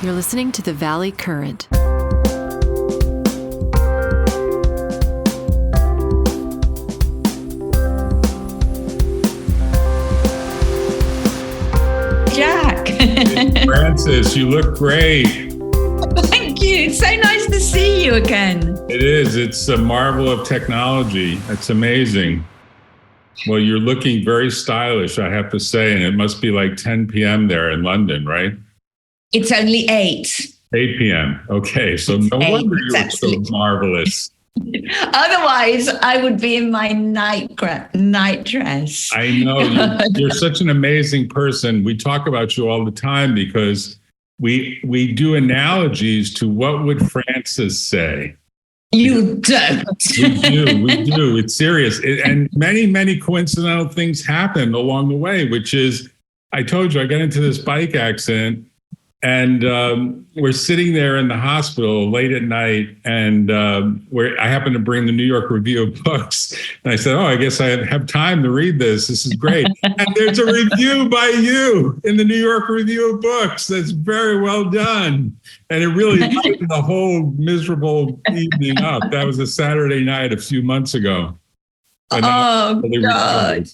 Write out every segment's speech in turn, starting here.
You're listening to the Valley Current. Jack. Hey, Francis, you look great. Thank you. It's so nice to see you again. It is. It's a marvel of technology. It's amazing. Well, you're looking very stylish, I have to say, and it must be like 10 p.m. there in London, right? It's only 8. 8 p.m. Okay, so no wonder you look so marvelous. Otherwise, I would be in my night dress. I know. You're such an amazing person. We talk about you all the time because we do analogies to what would Francis say. You don't. We do. It's serious. And many, many coincidental things happen along the way, which is, I told you, I got into this bike accident and we're sitting there in the hospital late at night and where I happened to bring the New York Review of Books. And I said, I guess I have time to read this. This is great. And there's a review by you in the New York Review of Books. That's very well done. And it really lightened the whole miserable evening up. That was a Saturday night a few months ago. Oh, God.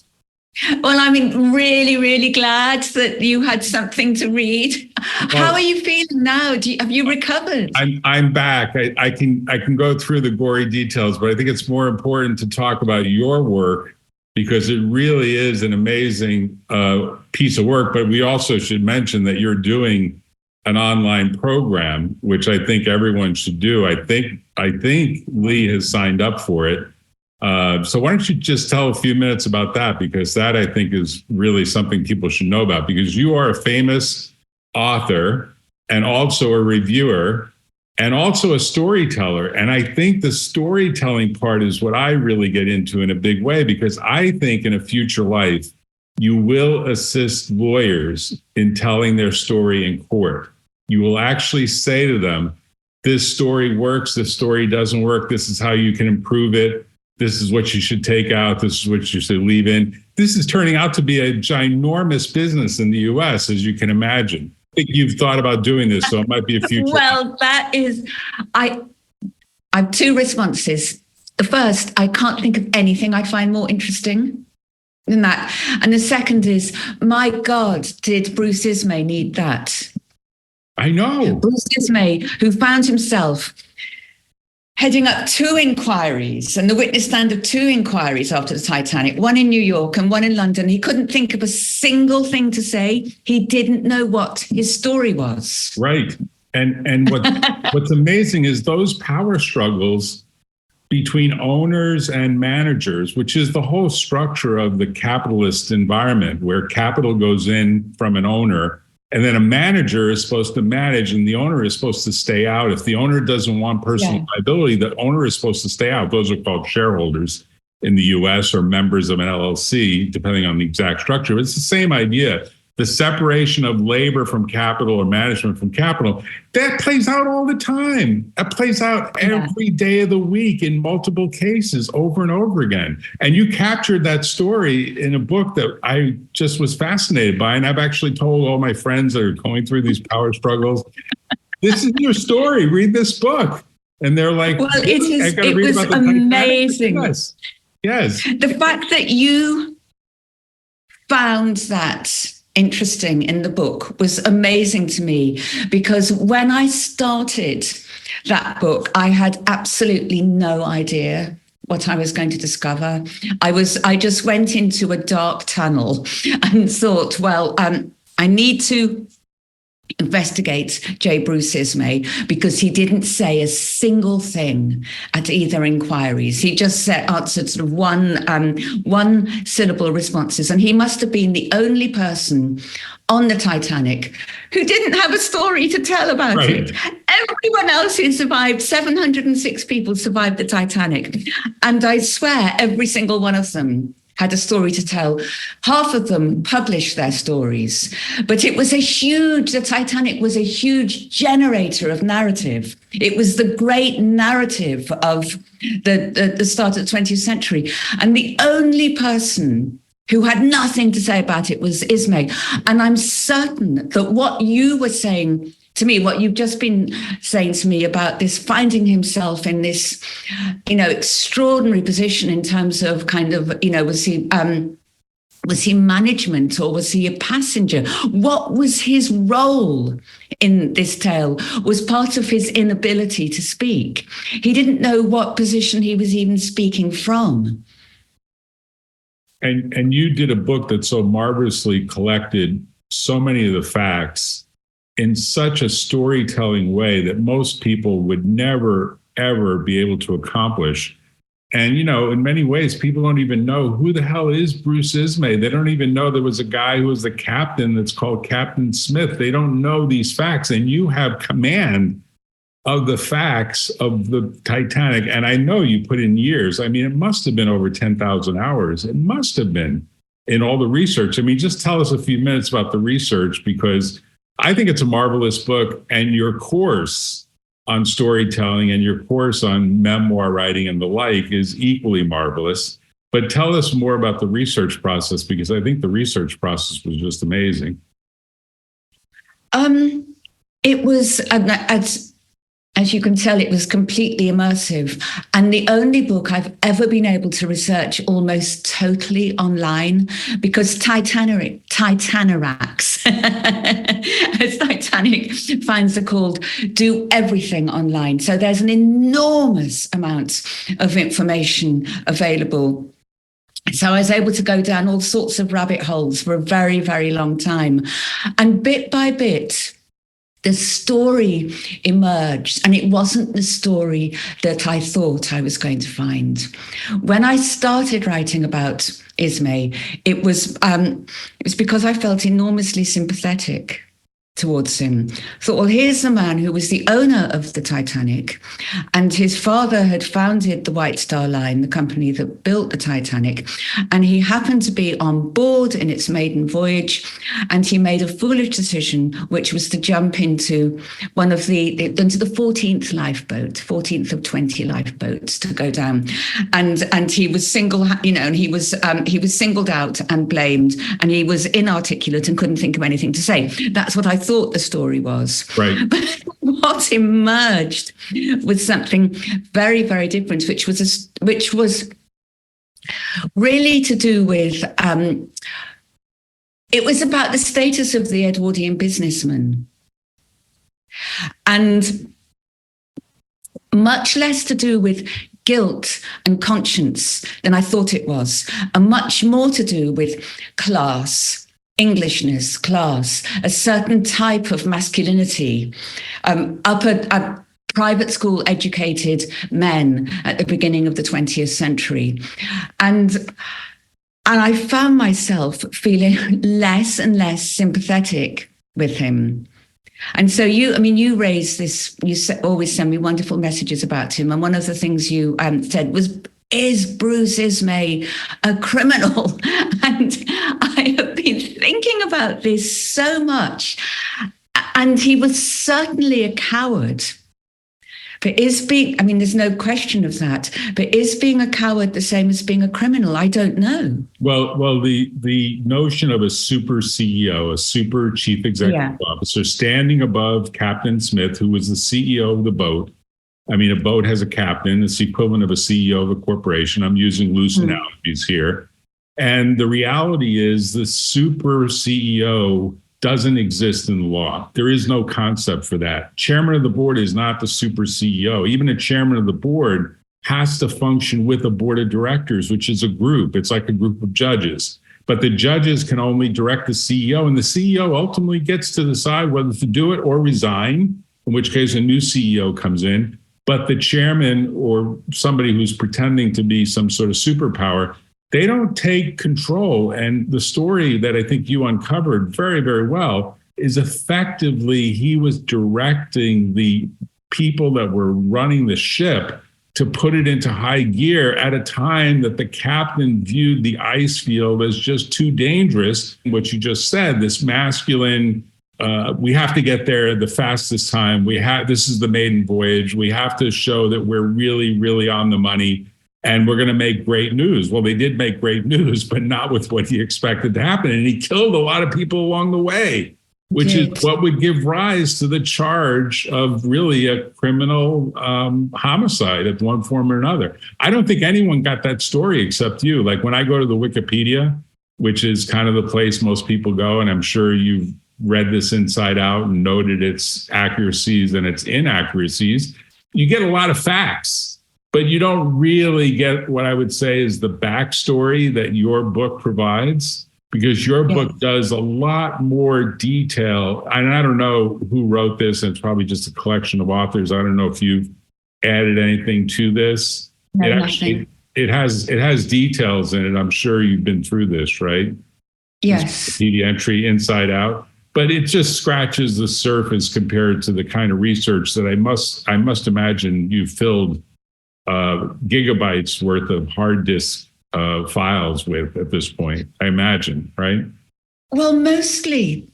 Well, I'm really, really glad that you had something to read. How are you feeling now? Have you recovered? I'm back. I can go through the gory details, but I think it's more important to talk about your work because it really is an amazing piece of work. But we also should mention that you're doing an online program, which I think everyone should do. I think Lee has signed up for it. So why don't you just tell a few minutes about that? Because that I think is really something people should know about because you are a famous author and also a reviewer and also a storyteller. And I think the storytelling part is what I really get into in a big way, because I think in a future life, you will assist lawyers in telling their story in court. You will actually say to them, this story works, this story doesn't work, this is how you can improve it. This is what you should take out. This is what you should leave in. This is turning out to be a ginormous business in the U.S., as you can imagine. I think you've thought about doing this, so it might be a future. Well, that is, I have 2 responses. The first, I can't think of anything I find more interesting than that. And the second is, my God, did Bruce Ismay need that? I know. Bruce Ismay, who found himself heading up 2 inquiries and the witness stand of 2 inquiries after the Titanic, one in New York and one in London. He couldn't think of a single thing to say. He didn't know what his story was. Right. And what's amazing is those power struggles between owners and managers, which is the whole structure of the capitalist environment where capital goes in from an owner. And then a manager is supposed to manage and the owner is supposed to stay out. If the owner doesn't want personal liability, the owner is supposed to stay out. Those are called shareholders in the US or members of an LLC, depending on the exact structure. But it's the same idea. The separation of labor from capital or management from capital, that plays out all the time. That plays out every day of the week in multiple cases over and over again. And you captured that story in a book that I just was fascinated by. And I've actually told all my friends that are going through these power struggles, this is your story, read this book. And they're like, well, it was amazing. Yes. The fact that you found that interesting in the book was amazing to me, because when I started that book, I had absolutely no idea what I was going to discover. I just went into a dark tunnel and thought, well, I need to investigate J. Bruce Ismay, because he didn't say a single thing at either inquiries. He just answered sort of one syllable responses, and he must have been the only person on the Titanic who didn't have a story to tell about it. Everyone else who survived, 706 people survived the Titanic, and I swear every single one of them had a story to tell. Half of them published their stories, but the Titanic was a huge generator of narrative. It was the great narrative of the start of the 20th century. And the only person who had nothing to say about it was Ismay. And I'm certain that what you were saying to me, what you've just been saying to me about this finding himself in this, extraordinary position in terms of kind of, was he management or was he a passenger? What was his role in this tale? Was part of his inability to speak. He didn't know what position he was even speaking from. And you did a book that so marvelously collected so many of the facts in such a storytelling way that most people would never, ever be able to accomplish. And, in many ways, people don't even know who the hell is Bruce Ismay. They don't even know there was a guy who was the captain that's called Captain Smith. They don't know these facts. And you have command of the facts of the Titanic. And I know you put in years. I mean, it must have been over 10,000 hours. It must have been in all the research. I mean, just tell us a few minutes about the research, because I think it's a marvelous book, and your course on storytelling and your course on memoir writing and the like is equally marvelous. But tell us more about the research process, because I think the research process was just amazing. It was, as you can tell, it was completely immersive. And the only book I've ever been able to research almost totally online, because Titanic, as Titanic fans are called, do everything online. So there's an enormous amount of information available. So I was able to go down all sorts of rabbit holes for a very, very long time. And bit by bit, the story emerged, and it wasn't the story that I thought I was going to find. When I started writing about Ismay, it was because I felt enormously sympathetic towards him. Thought, well, here's a man who was the owner of the Titanic, and his father had founded the White Star Line, the company that built the Titanic, and he happened to be on board in its maiden voyage, and he made a foolish decision, which was to jump into into the 14th lifeboat, 14th of 20 lifeboats to go down, and he was singled out and blamed, and he was inarticulate and couldn't think of anything to say. That's what I thought the story was. Right. But what emerged was something very, very different, which was really to do with, it was about the status of the Edwardian businessman, and much less to do with guilt and conscience than I thought it was, and much more to do with class, Englishness, class, a certain type of masculinity, upper private school educated men at the beginning of the 20th century. And I found myself feeling less and less sympathetic with him. And so you raised this, always send me wonderful messages about him. And one of the things you said was, is Bruce Ismay a criminal? And I have been thinking about this so much. And he was certainly a coward. But there's no question of that. But is being a coward the same as being a criminal? I don't know. Well, the notion of a super CEO, a super chief executive officer, standing above Captain Smith, who was the CEO of the boat. I mean, a boat has a captain. It's the equivalent of a CEO of a corporation. I'm using loose analogies here. And the reality is the super CEO doesn't exist in the law. There is no concept for that. Chairman of the board is not the super CEO. Even a chairman of the board has to function with a board of directors, which is a group. It's like a group of judges. But the judges can only direct the CEO, and the CEO ultimately gets to decide whether to do it or resign, in which case a new CEO comes in. But the chairman or somebody who's pretending to be some sort of superpower, they don't take control. And the story that I think you uncovered very, very well is effectively he was directing the people that were running the ship to put it into high gear at a time that the captain viewed the ice field as just too dangerous. What you just said, this masculine, we have to get there the fastest time. This is the maiden voyage. We have to show that we're really, really on the money, and we're going to make great news. Well, they did make great news, but not with what he expected to happen. And he killed a lot of people along the way. which is what would give rise to the charge of really a criminal homicide of one form or another. I don't think anyone got that story except you. Like when I go to the Wikipedia, which is kind of the place most people go, and I'm sure you've read this inside out and noted its accuracies and its inaccuracies, you get a lot of facts, but you don't really get what I would say is the backstory that your book provides, because your book does a lot more detail. And I don't know who wrote this, and it's probably just a collection of authors. I don't know if you've added anything to this. No, nothing. It has details in it. I'm sure you've been through this, right? Yes. Wikipedia entry inside out. But it just scratches the surface compared to the kind of research that I must imagine you filled gigabytes worth of hard disk files with at this point, I imagine, right? Well, mostly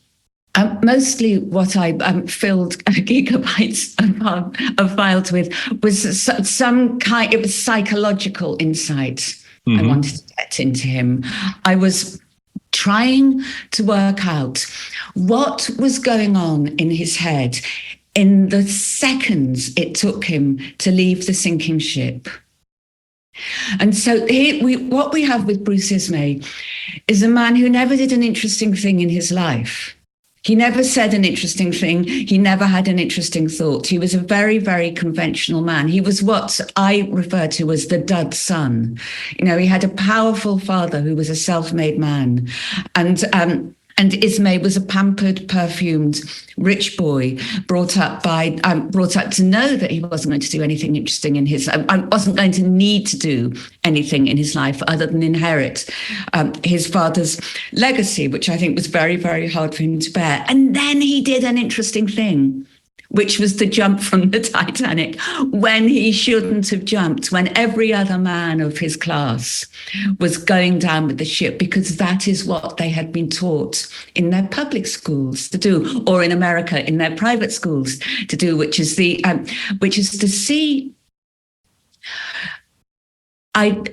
what I filled gigabytes of files with was some kind. It was psychological insight. I wanted to get into him. I was trying to work out what was going on in his head in the seconds it took him to leave the sinking ship. And so what we have with Bruce Ismay is a man who never did an interesting thing in his life. He never said an interesting thing. He never had an interesting thought. He was a very, very conventional man. He was what I refer to as the dud son. You know, he had a powerful father who was a self-made man. And Ismay was a pampered, perfumed, rich boy brought up to know that he wasn't going to do anything interesting in his life. Wasn't going to need to do anything in his life other than inherit his father's legacy, which I think was very, very hard for him to bear. And then he did an interesting thing, which was to jump from the Titanic when he shouldn't have jumped, when every other man of his class was going down with the ship, because that is what they had been taught in their public schools to do, or in America in their private schools to do, which is to see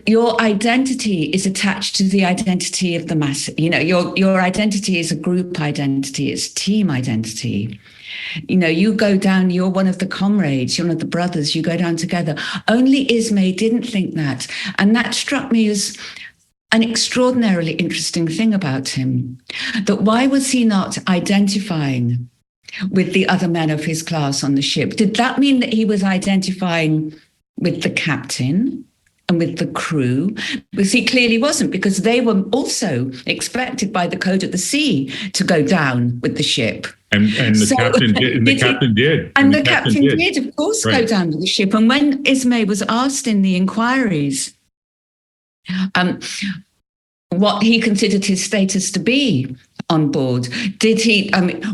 your identity is attached to the identity of the mass. You know, your identity is a group identity, it's team identity. You know, you go down, you're one of the comrades, you're one of the brothers, you go down together. Only Ismay didn't think that. And that struck me as an extraordinarily interesting thing about him, that why was he not identifying with the other men of his class on the ship? Did that mean that he was identifying with the captain and with the crew? Because he clearly wasn't, because they were also expected by the code of the sea to go down with the ship. And the captain did. And the captain did. And the captain did, of course, go down with the ship. And when Ismay was asked in the inquiries what he considered his status to be on board,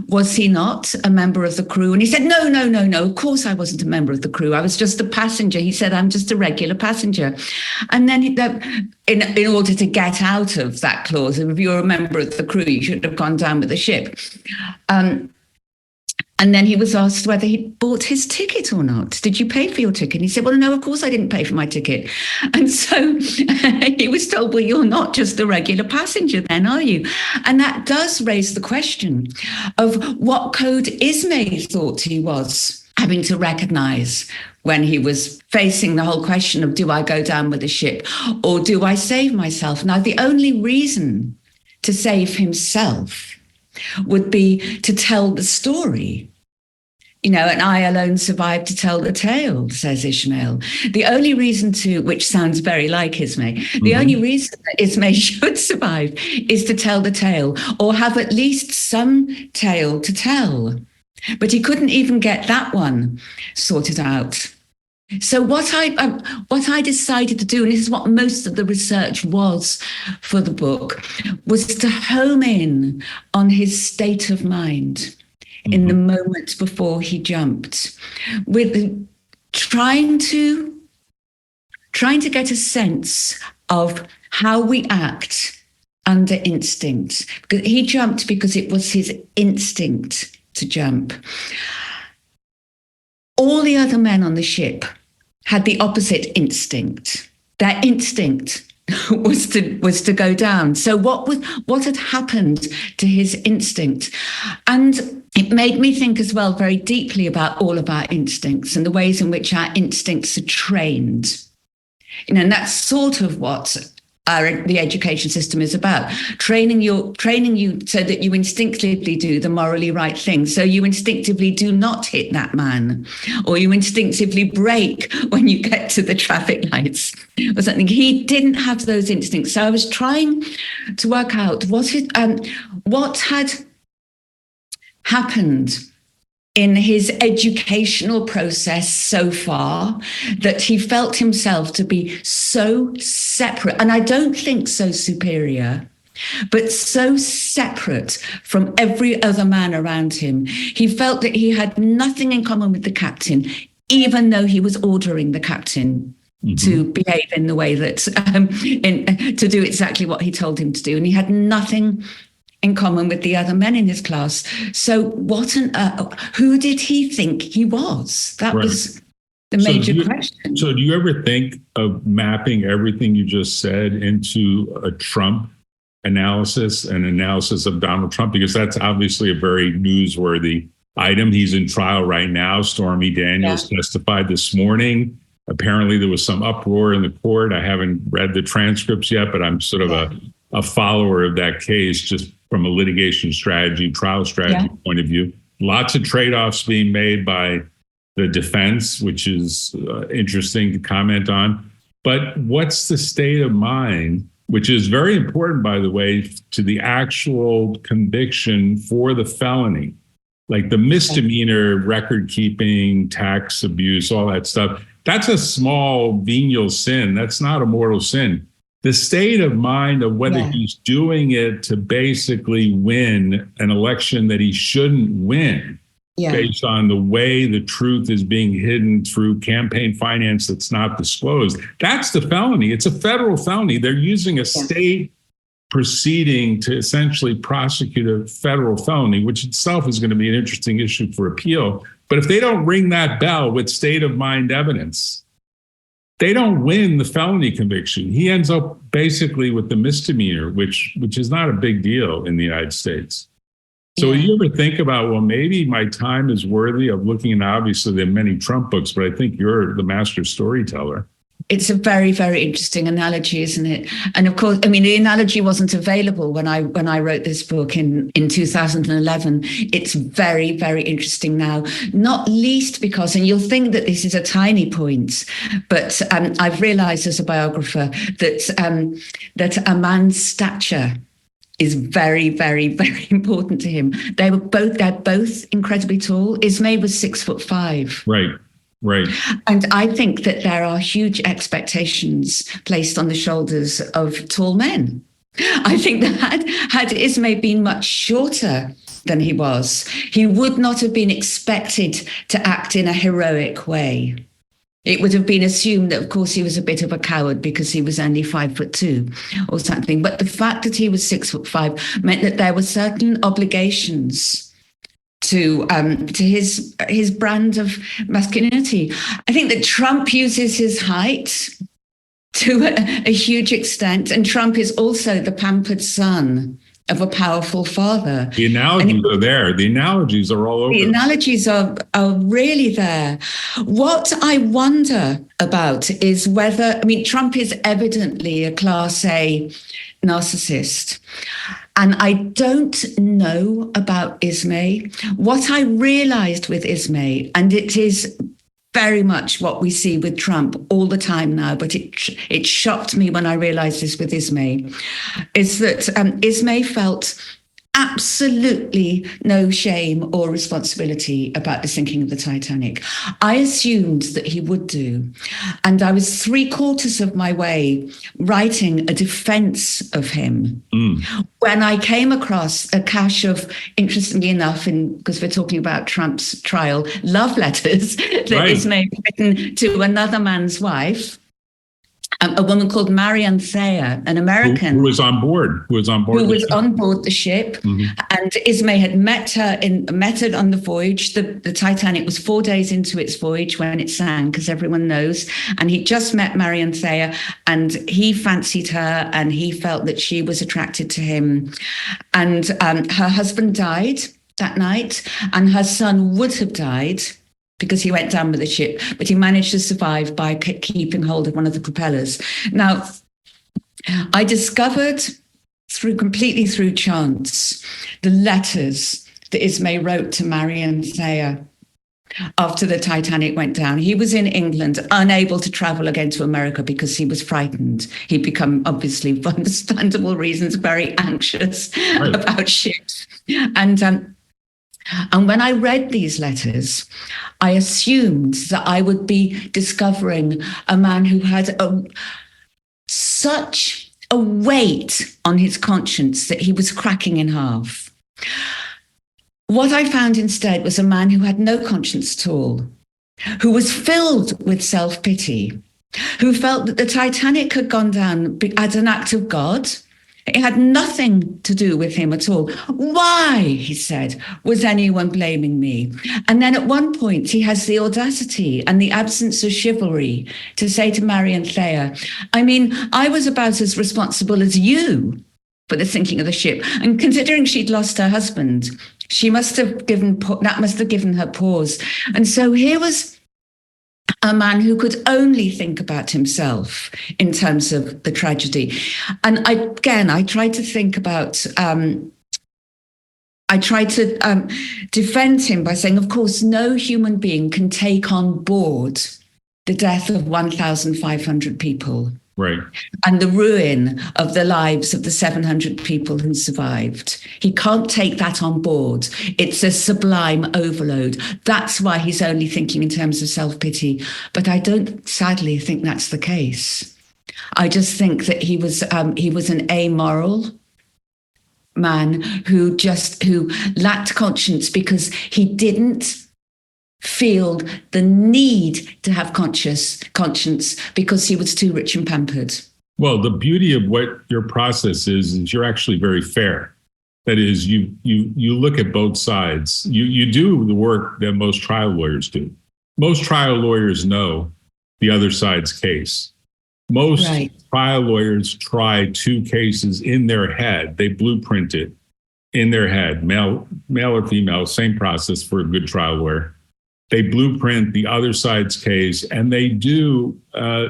was he not a member of the crew? And he said, no, of course I wasn't a member of the crew. I was just a passenger. He said, I'm just a regular passenger. And then in order to get out of that clause, if you're a member of the crew, you should have gone down with the ship. And then he was asked whether he'd bought his ticket or not. Did you pay for your ticket? And he said, well, no, of course I didn't pay for my ticket. And so he was told, well, you're not just a regular passenger then, are you? And that does raise the question of what code Ismay thought he was having to recognize when he was facing the whole question of, do I go down with the ship or do I save myself? Now, the only reason to save himself would be to tell the story. You know, and I alone survived to tell the tale, says Ishmael. The only reason which sounds very like Ismay, the only reason that Ismay should survive is to tell the tale, or have at least some tale to tell. But he couldn't even get that one sorted out. So what I decided to do, and this is what most of the research was for the book, was to home in on his state of mind in the moment before he jumped, with trying to get a sense of how we act under instinct. Because he jumped because it was his instinct to jump. All the other men on the ship had the opposite instinct. Their instinct was to go down. So what had happened to his instinct? And it made me think as well very deeply about all of our instincts and the ways in which our instincts are trained. And that's sort of what the education system is about, training you so that you instinctively do the morally right thing. So you instinctively do not hit that man, or you instinctively brake when you get to the traffic lights or something. He didn't have those instincts. So I was trying to work out what had happened in his educational process so far that he felt himself to be so separate, and I don't think so superior, but so separate from every other man around him. He felt that he had nothing in common with the captain, even though he was ordering the captain to behave in the way that, to do exactly what he told him to do. And he had nothing in common with the other men in his class. So who did he think he was? That was the major question. So do you ever think of mapping everything you just said into a Trump analysis, an analysis of Donald Trump? Because that's obviously a very newsworthy item. He's in trial right now. Stormy Daniels testified this morning. Apparently there was some uproar in the court. I haven't read the transcripts yet, but I'm sort of a follower of that case, just from a litigation strategy, trial strategy point of view. Lots of trade-offs being made by the defense, which is interesting to comment on. But what's the state of mind, which is very important, by the way, to the actual conviction for the felony, like the misdemeanor record keeping, tax abuse, all that stuff. That's a small venial sin. That's not a mortal sin. The state of mind of whether he's doing it to basically win an election that he shouldn't win, based on the way the truth is being hidden through campaign finance that's not disclosed. That's the felony. It's a federal felony. They're using a state proceeding to essentially prosecute a federal felony, which itself is going to be an interesting issue for appeal. But if they don't ring that bell with state of mind evidence, they don't win the felony conviction. He ends up basically with the misdemeanor, which is not a big deal in the United States. So you ever think about, well, maybe my time is worthy of looking at, obviously there are many Trump books, but I think you're the master storyteller. It's a very, very interesting analogy, isn't it? And of course, I mean, the analogy wasn't available when I wrote this book in 2011. It's very, very interesting now, not least because, and you'll think that this is a tiny point, but I've realized as a biographer that a man's stature is very, very, very important to him. They're both incredibly tall. Ismay was 6'5". Right. And I think that there are huge expectations placed on the shoulders of tall men. I think that had Ismay been much shorter than he was, he would not have been expected to act in a heroic way. It would have been assumed that, of course, he was a bit of a coward because he was only 5'2" or something. But the fact that he was 6'5" meant that there were certain obligations to his brand of masculinity. I think that Trump uses his height to a huge extent, and Trump is also the pampered son of a powerful father. The analogies are there. The analogies are all over. The analogies are really there. What I wonder about is whether, I mean, Trump is evidently a Class A narcissist. And I don't know about Ismay. What I realized with Ismay, and it is very much what we see with Trump all the time now, but it shocked me when I realized this with Ismay, is that Ismay felt absolutely no shame or responsibility about the sinking of the Titanic. I assumed that he would do. And I was 3/4 of my way writing a defense of him when I came across a cache of, interestingly enough, because we're talking about Trump's trial, love letters that Ismay had written to another man's wife. a woman called Marianne Thayer, an American who was on board, on board the ship. Mm-hmm. And Ismay had met her on the voyage. The Titanic was 4 days into its voyage when it sank, as everyone knows. And he just met Marianne Thayer, and he fancied her, and he felt that she was attracted to him. And her husband died that night, and her son would have died because he went down with the ship, but he managed to survive by keeping hold of one of the propellers. Now, I discovered completely through chance the letters that Ismay wrote to Marianne Thayer after the Titanic went down. He was in England, unable to travel again to America because he was frightened. He'd become, obviously, for understandable reasons, very anxious about ships. And when I read these letters, I assumed that I would be discovering a man who had such a weight on his conscience that he was cracking in half. What I found instead was a man who had no conscience at all, who was filled with self-pity, who felt that the Titanic had gone down as an act of God. It had nothing to do with him at all. Why, he said, was anyone blaming me? And then at one point, he has the audacity and the absence of chivalry to say to Marianne Thayer, I mean, I was about as responsible as you for the sinking of the ship. And considering she'd lost her husband, that must have given her pause. And so here was a man who could only think about himself in terms of the tragedy. And I tried to think about, defend him by saying, of course, no human being can take on board the death of 1,500 people. Right. And the ruin of the lives of the 700 people who survived. He can't take that on board. It's a sublime overload. That's why he's only thinking in terms of self-pity. But I don't sadly think that's the case. I just think that he was an amoral man who lacked conscience because he didn't feel the need to have conscience because he was too rich and pampered. Well, the beauty of what your process is you're actually very fair. That is, you look at both sides. You do the work that most trial lawyers do. Most trial lawyers know the other side's case. Most trial lawyers try two cases in their head. They blueprint it in their head, male or female, same process for a good trial lawyer. They blueprint the other side's case, and they do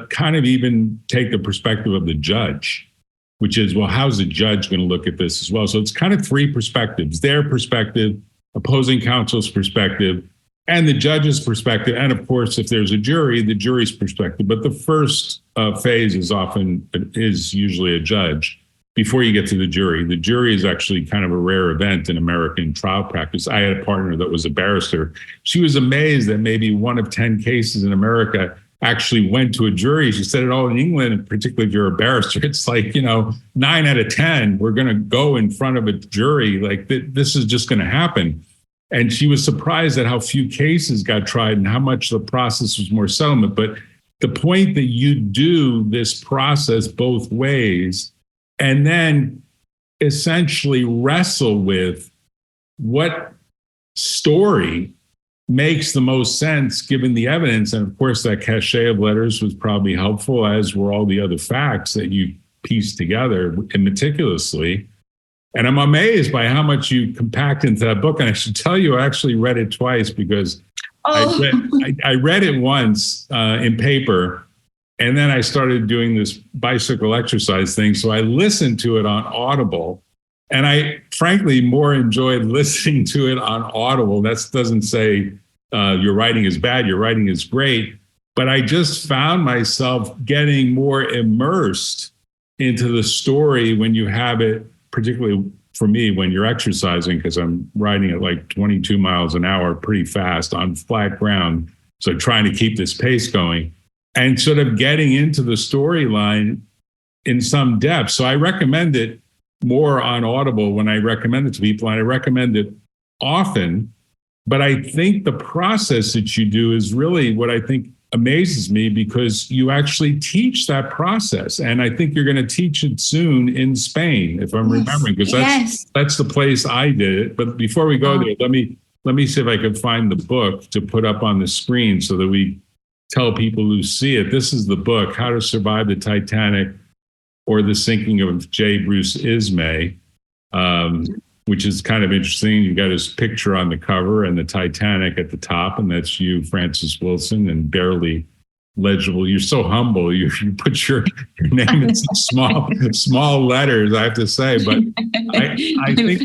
kind of even take the perspective of the judge, which is, well, how's the judge going to look at this as well? So it's kind of three perspectives: their perspective, opposing counsel's perspective, and the judge's perspective. And of course, if there's a jury, the jury's perspective. But the first phase is usually a judge before you get to the jury. The jury is actually kind of a rare event in American trial practice. I had a partner that was a barrister. She was amazed that maybe 1 of 10 cases in America actually went to a jury. She said, oh, in England, and particularly if you're a barrister, it's like, 9 out of 10, we're going to go in front of a jury. Like this is just going to happen. And she was surprised at how few cases got tried and how much the process was more settlement. But the point that you do this process both ways and then essentially wrestle with what story makes the most sense given the evidence. And of course, that cachet of letters was probably helpful, as were all the other facts that you pieced together meticulously. And I'm amazed by how much you compact into that book. And I should tell you, I actually read it twice because I read it once in paper. And then I started doing this bicycle exercise thing. So I listened to it on Audible. And I frankly more enjoyed listening to it on Audible. That doesn't say your writing is bad, your writing is great. But I just found myself getting more immersed into the story when you have it, particularly for me, when you're exercising, because I'm riding at like 22 miles an hour pretty fast on flat ground. So trying to keep this pace going and sort of getting into the storyline in some depth. So I recommend it more on Audible when I recommend it to people, and I recommend it often. But I think the process that you do is really what I think amazes me because you actually teach that process. And I think you're going to teach it soon in Spain, if I'm remembering, because that's the place I did it. But before we go there, let me see if I can find the book to put up on the screen so that we tell people who see it. This is the book, How to Survive the Titanic or the Sinking of Bruce Ismay, which is kind of interesting. You got his picture on the cover and the Titanic at the top, and that's you, Francis Wilson, and barely legible. You're so humble. You put your name in small letters, I have to say. But I think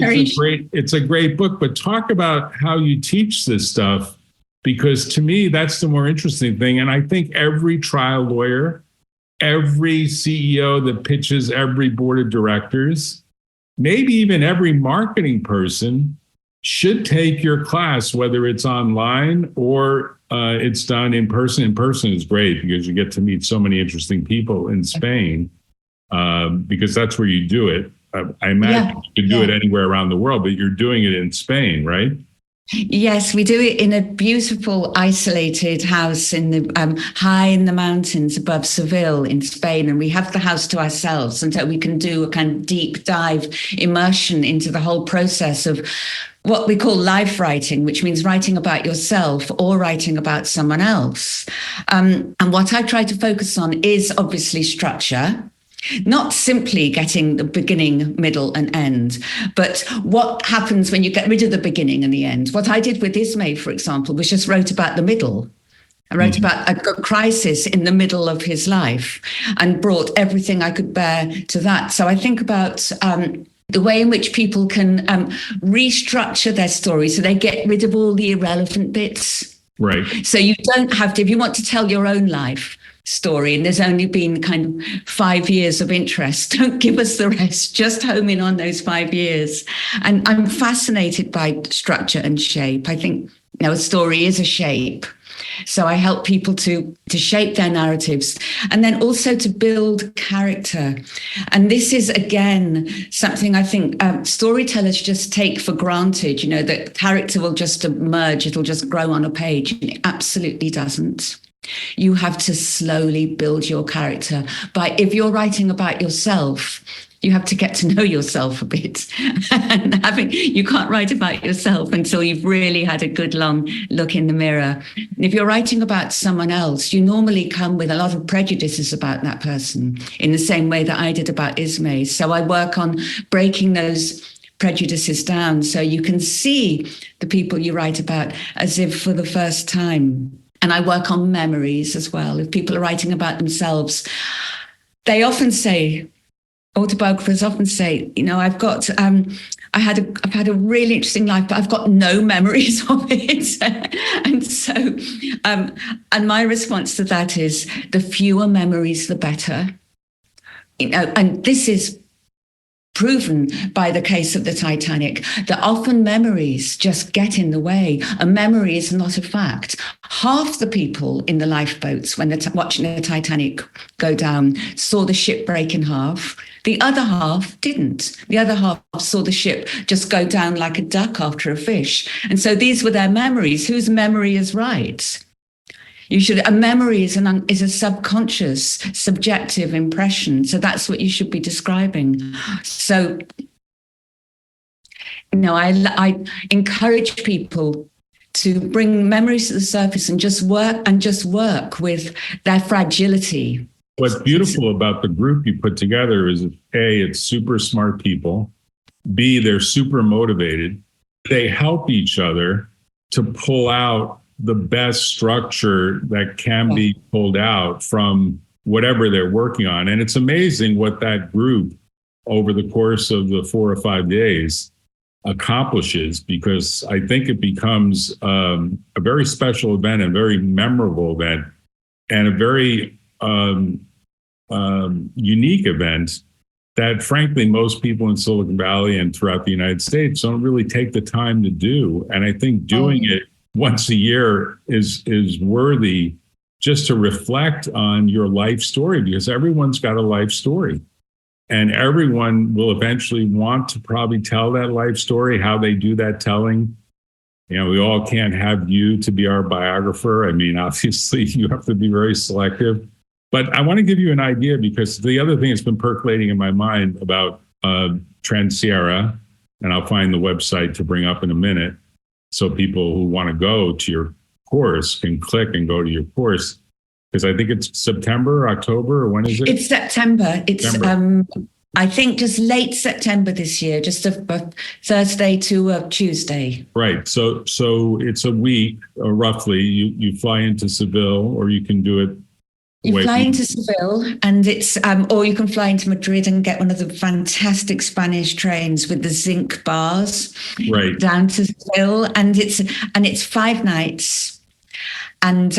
it's a great book. But talk about how you teach this stuff, because to me, that's the more interesting thing. And I think every trial lawyer, every CEO that pitches every board of directors, maybe even every marketing person should take your class, whether it's online or it's done in person. In person is great because you get to meet so many interesting people in Spain, because that's where you do it. I imagine you could do it anywhere around the world, but you're doing it in Spain, right? Yes, we do it in a beautiful isolated house in the high in the mountains above Seville in Spain, and we have the house to ourselves, and so we can do a kind of deep dive immersion into the whole process of what we call life writing, which means writing about yourself or writing about someone else. And what I try to focus on is obviously structure. Not simply getting the beginning, middle, and end, but what happens when you get rid of the beginning and the end. What I did with Ismay, for example, was just wrote about the middle. I wrote about a crisis in the middle of his life and brought everything I could bear to that. So I think about the way in which people can restructure their story so they get rid of all the irrelevant bits. Right. So you don't have to, if you want to tell your own life story and there's only been kind of 5 years of interest, don't give us the rest, just home in on those 5 years. And I'm fascinated by structure and shape. I think, a story is a shape. So I help people to shape their narratives and then also to build character. And this is, again, something I think storytellers just take for granted, that character will just emerge, it'll just grow on a page. And it absolutely doesn't. You have to slowly build your character if you're writing about yourself, you have to get to know yourself a bit. And you can't write about yourself until you've really had a good long look in the mirror. And if you're writing about someone else, you normally come with a lot of prejudices about that person in the same way that I did about Ismay. So I work on breaking those prejudices down so you can see the people you write about as if for the first time. And I work on memories as well. If people are writing about themselves, they often say, autobiographers often say, I've had a really interesting life, but I've got no memories of it. And so, and my response to that is the fewer memories, the better. And this is proven by the case of the Titanic, that often memories just get in the way. A memory is not a fact. Half the people in the lifeboats when they're watching the Titanic go down saw the ship break in half. The other half didn't. The other half saw the ship just go down like a duck after a fish. And so these were their memories. Whose memory is right? A memory is a subconscious, subjective impression. So that's what you should be describing. So, I encourage people to bring memories to the surface and just work with their fragility. What's beautiful about the group you put together is A, it's super smart people. B, they're super motivated. They help each other to pull out the best structure that can be pulled out from whatever they're working on. And it's amazing what that group over the course of the 4 or 5 days accomplishes, because I think it becomes a very special event, a very memorable event, and a very unique event that, frankly, most people in Silicon Valley and throughout the United States don't really take the time to do. And I think doing it once a year is worthy just to reflect on your life story, because everyone's got a life story and everyone will eventually want to probably tell that life story. How they do that telling We all can't have you to be our biographer. I mean, obviously, you have to be very selective. But I want to give you an idea, because the other thing that's been percolating in my mind about Transierra, and I'll find the website to bring up in a minute, so people who want to go to your course can click and go to your course, because I think it's September, October, or when is it? It's September. It's I think just late September this year, just a Thursday to a Tuesday. Right. So it's a week, roughly. You fly into Seville, or you can do it. You fly into Seville, and it's or you can fly into Madrid and get one of the fantastic Spanish trains with the zinc bars, right, down to Seville, and it's 5 nights, and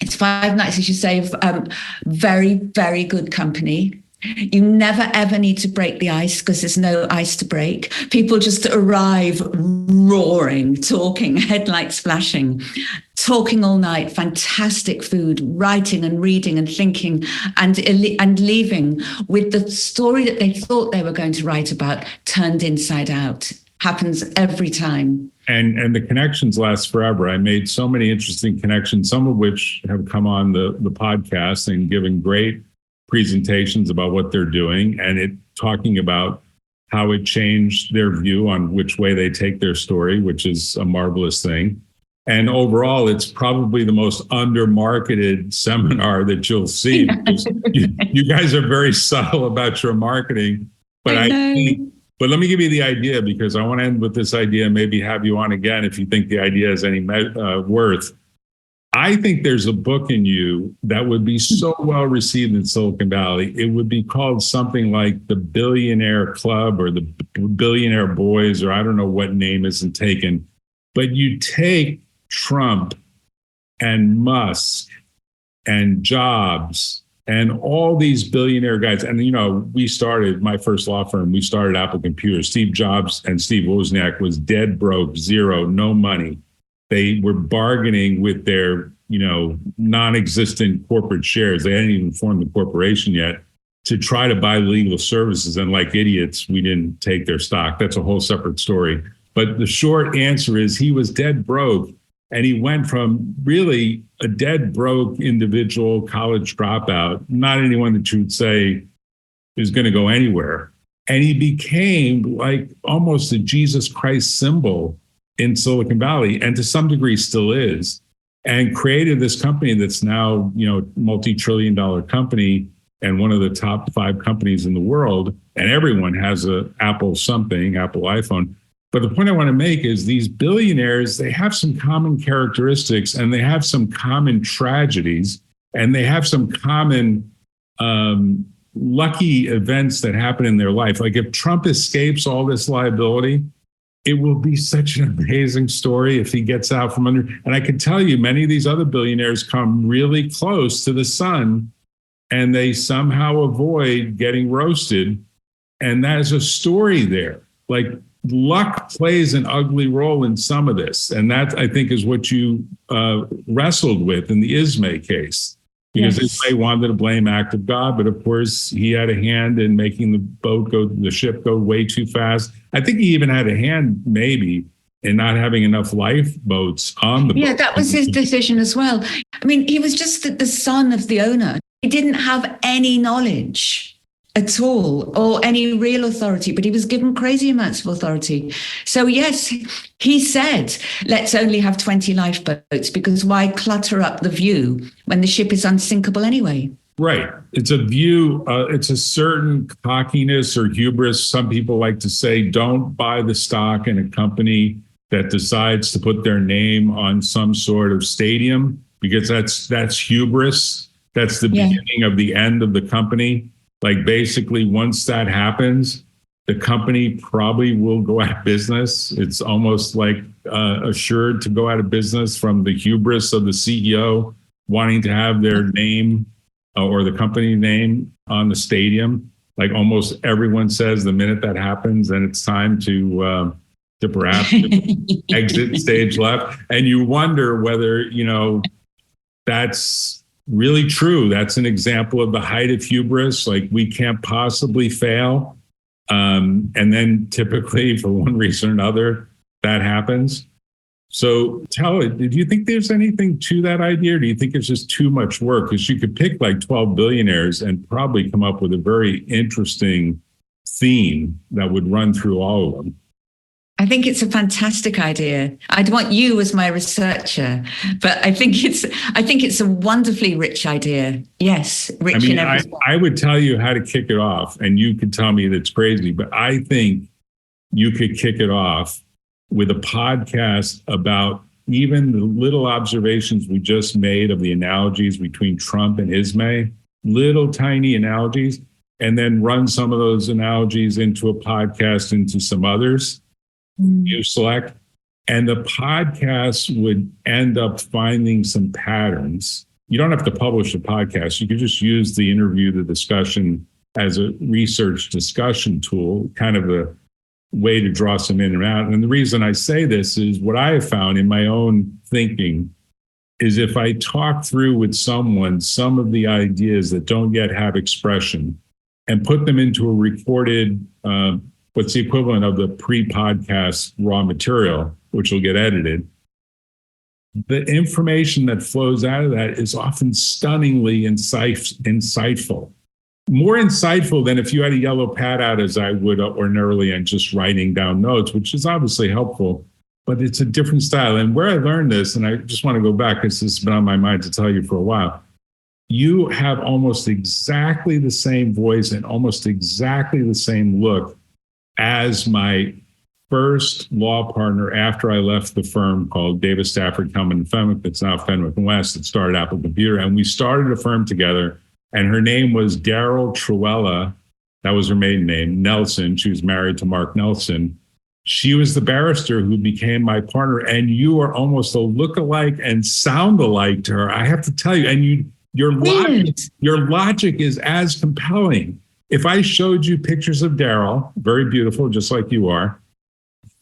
it's 5 nights, as you say, of very, very good company. You never, ever need to break the ice, because there's no ice to break. People just arrive roaring, talking, headlights flashing, talking all night, fantastic food, writing and reading and thinking, and leaving with the story that they thought they were going to write about turned inside out. Happens every time. And the connections last forever. I made so many interesting connections, some of which have come on the podcast and given great presentations about what they're doing, and it talking about how it changed their view on which way they take their story, which is a marvelous thing. And overall, it's probably the most under-marketed seminar that you'll see. You guys are very subtle about your marketing, but but let me give you the idea, because I want to end with this idea and maybe have you on again if you think the idea has any worth. I think there's a book in you that would be so well received in Silicon Valley. It would be called something like the Billionaire Club or the Billionaire Boys, or I don't know what name isn't taken. But you take Trump and Musk and Jobs and all these billionaire guys. And, we started, my first law firm, we started Apple Computer. Steve Jobs and Steve Wozniak was dead broke, zero, no money. They were bargaining with their, non-existent corporate shares. They hadn't even formed the corporation yet, to try to buy legal services. And like idiots, we didn't take their stock. That's a whole separate story. But the short answer is he was dead broke. And he went from really a dead broke individual college dropout, not anyone that you would say is going to go anywhere. And he became like almost a Jesus Christ symbol in Silicon Valley, and to some degree still is, and created this company that's now, multi-trillion-dollar company and one of the top 5 companies in the world. And everyone has a Apple something, Apple iPhone. But the point I want to make is these billionaires, they have some common characteristics, and they have some common tragedies, and they have some common lucky events that happen in their life. Like if Trump escapes all this liability, it will be such an amazing story if he gets out from under. And I can tell you, many of these other billionaires come really close to the sun, and they somehow avoid getting roasted. And that is a story there. Like luck plays an ugly role in some of this. And that, I think, is what you wrestled with in the Ismay case. Because Ismay wanted to blame act of God, but of course he had a hand in making the ship go way too fast. I think he even had a hand maybe in not having enough lifeboats on the boat. Yeah, that was his decision as well. I mean, he was just the son of the owner. He didn't have any knowledge at all, or any real authority, but he was given crazy amounts of authority. So yes, he said, let's only have 20 lifeboats, because why clutter up the view when the ship is unsinkable anyway? Right. It's a view, it's a certain cockiness or hubris. Some people like to say, don't buy the stock in a company that decides to put their name on some sort of stadium, because that's hubris. That's the beginning of the end of the company. Like basically, once that happens, the company probably will go out of business. It's almost like assured to go out of business from the hubris of the CEO wanting to have their name or the company name on the stadium. Like almost everyone says the minute that happens, then it's time to perhaps exit stage left. And you wonder whether, that's really true. That's an example of the height of hubris. Like we can't possibly fail. And then typically for one reason or another, that happens. So tell it, do you think there's anything to that idea? Or do you think it's just too much work? Because you could pick like 12 billionaires and probably come up with a very interesting theme that would run through all of them. I think it's a fantastic idea. I'd want you as my researcher, but I think it's a wonderfully rich idea. Yes, rich in every way. I would tell you how to kick it off, and you could tell me that's crazy, but I think you could kick it off with a podcast about even the little observations we just made of the analogies between Trump and Ismay, little tiny analogies, and then run some of those analogies into a podcast into some others. You select, and the podcast would end up finding some patterns. You don't have to publish a podcast. You could just use the interview, the discussion as a research discussion tool, kind of a way to draw some in and out. And the reason I say this is what I have found in my own thinking is if I talk through with someone some of the ideas that don't yet have expression and put them into a recorded what's the equivalent of the pre-podcast raw material, which will get edited. The information that flows out of that is often stunningly insightful. More insightful than if you had a yellow pad out as I would ordinarily and just writing down notes, which is obviously helpful, but it's a different style. And where I learned this, and I just want to go back because this has been on my mind to tell you for a while, you have almost exactly the same voice and almost exactly the same look as my first law partner after I left the firm called Davis Stafford Kelman & Fenwick, that's now Fenwick & West, that started Apple Computer. And we started a firm together, and her name was Daryl Truella. That was her maiden name, Nelson. She was married to Mark Nelson. She was the barrister who became my partner, and you are almost a look-alike and sound alike to her. I have to tell you, and your logic is as compelling. If I showed you pictures of Daryl, very beautiful, just like you are,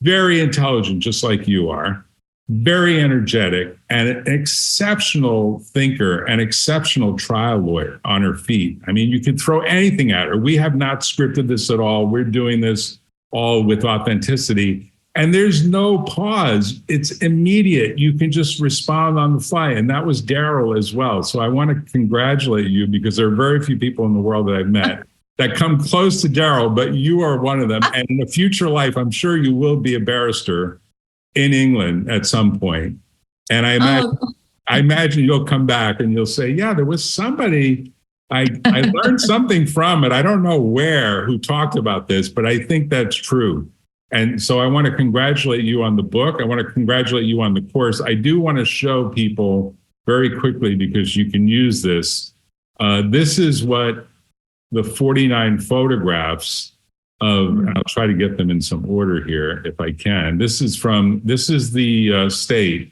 very intelligent, just like you are, very energetic, and an exceptional thinker, an exceptional trial lawyer on her feet. I mean, you can throw anything at her. We have not scripted this at all. We're doing this all with authenticity. And there's no pause. It's immediate. You can just respond on the fly. And that was Daryl as well. So I want to congratulate you because there are very few people in the world that I've met that come close to Daryl, but you are one of them. And in a future life, I'm sure you will be a barrister in England at some point. And I imagine you'll come back and you'll say, yeah, there was somebody I learned something from it. I don't know where, who talked about this, but I think that's true. And so I want to congratulate you on the book. I want to congratulate you on the course. I do want to show people very quickly, because you can use this. This is what the 49 photographs of, and I'll try to get them in some order here if I can. This is the state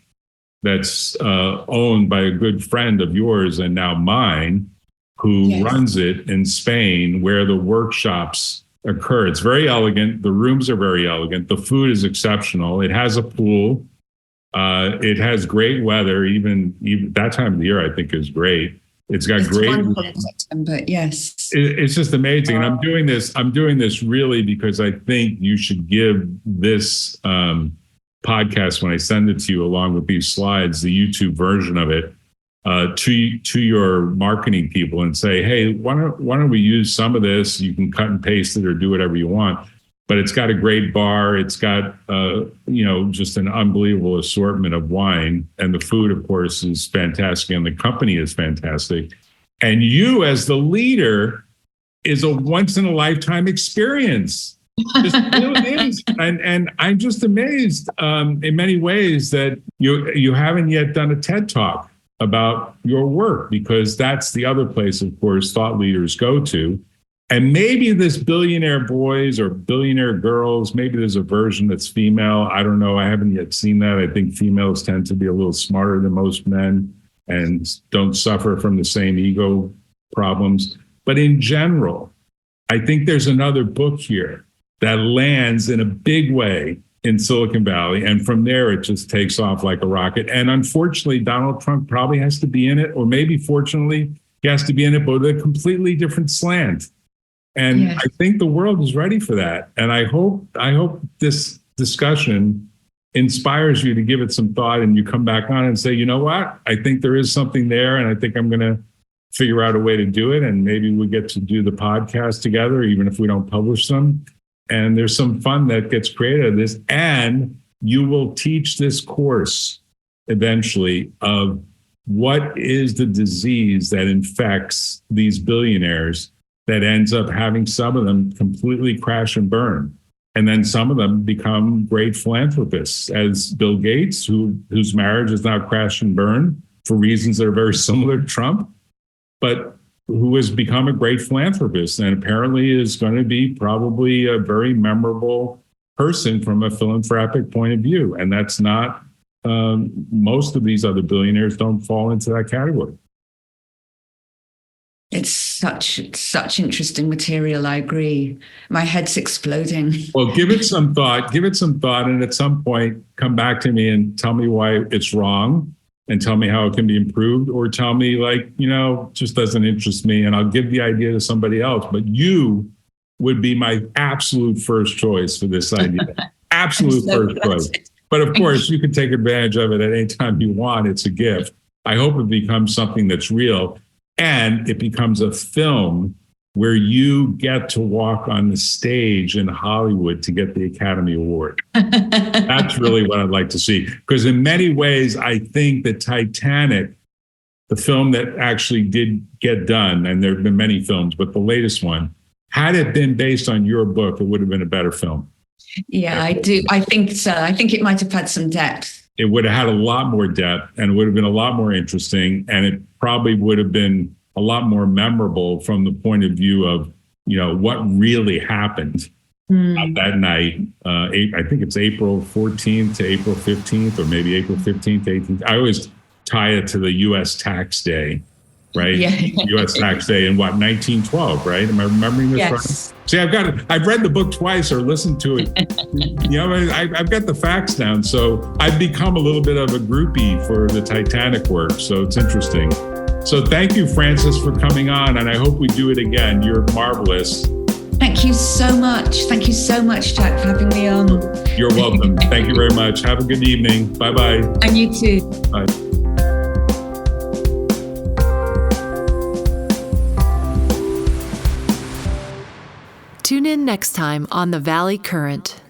that's owned by a good friend of yours and now mine, who runs it in Spain, where the workshops occur. It's very elegant. The rooms are very elegant. The food is exceptional. It has a pool. It has great weather. Even that time of the year, I think, is great. It's got great. Wonderful in September, yes. It's just amazing. And I'm doing this really because I think you should give this podcast, when I send it to you along with these slides, the YouTube version of it, to your marketing people and say, hey, why don't we use some of this? You can cut and paste it or do whatever you want. But it's got a great bar. It's got, just an unbelievable assortment of wine. And the food, of course, is fantastic. And the company is fantastic. And you, as the leader, is a once-in-a-lifetime experience. Just really is. And I'm just amazed in many ways that you haven't yet done a TED Talk about your work, because that's the other place, of course, thought leaders go to. And maybe this billionaire boys or billionaire girls, maybe there's a version that's female. I don't know. I haven't yet seen that. I think females tend to be a little smarter than most men and don't suffer from the same ego problems. But in general, I think there's another book here that lands in a big way in Silicon Valley. And from there, it just takes off like a rocket. And unfortunately, Donald Trump probably has to be in it, or maybe fortunately, he has to be in it, but with a completely different slant. And I think the world is ready for that. And I hope this discussion inspires you to give it some thought, and you come back on and say, you know what, I think there is something there, and I think I'm going to figure out a way to do it. And maybe we get to do the podcast together, even if we don't publish them. And there's some fun that gets created out of this. And you will teach this course eventually of what is the disease that infects these billionaires that ends up having some of them completely crash and burn. And then some of them become great philanthropists, as Bill Gates, whose marriage is now crashed and burned for reasons that are very similar to Trump, but who has become a great philanthropist and apparently is going to be probably a very memorable person from a philanthropic point of view. And that's not, most of these other billionaires don't fall into that category. It's such interesting material. I agree. My head's exploding. Well, give it some thought, and at some point come back to me and tell me why it's wrong, and tell me how it can be improved, or tell me, like, just doesn't interest me, and I'll give the idea to somebody else. But you would be my absolute first choice for this idea. Absolute first choice. But of course, you can take advantage of it at any time you want. It's a gift. I hope it becomes something that's real, and it becomes a film where you get to walk on the stage in Hollywood to get the Academy Award. That's really what I'd like to see. Because in many ways, I think that Titanic, the film that actually did get done, and there have been many films, but the latest one, had it been based on your book, it would have been a better film. Yeah, I do. I think so. I think it might have had some depth. It would have had a lot more depth, and it would have been a lot more interesting, and it probably would have been a lot more memorable from the point of view of, what really happened that night. I think it's April 14th to April 15th, or maybe April 15th to 18th. I always tie it to the U.S. tax day, right? Yeah. U.S. tax day in 1912, right? Am I remembering this right? See, I've read the book twice or listened to it. I've got the facts down. So I've become a little bit of a groupie for the Titanic work. So it's interesting. So thank you, Frances, for coming on, and I hope we do it again. You're marvelous. Thank you so much. Thank you so much, Jack, for having me on. You're welcome. Thank you very much. Have a good evening. Bye-bye. And you too. Bye. Tune in next time on The Valley Current.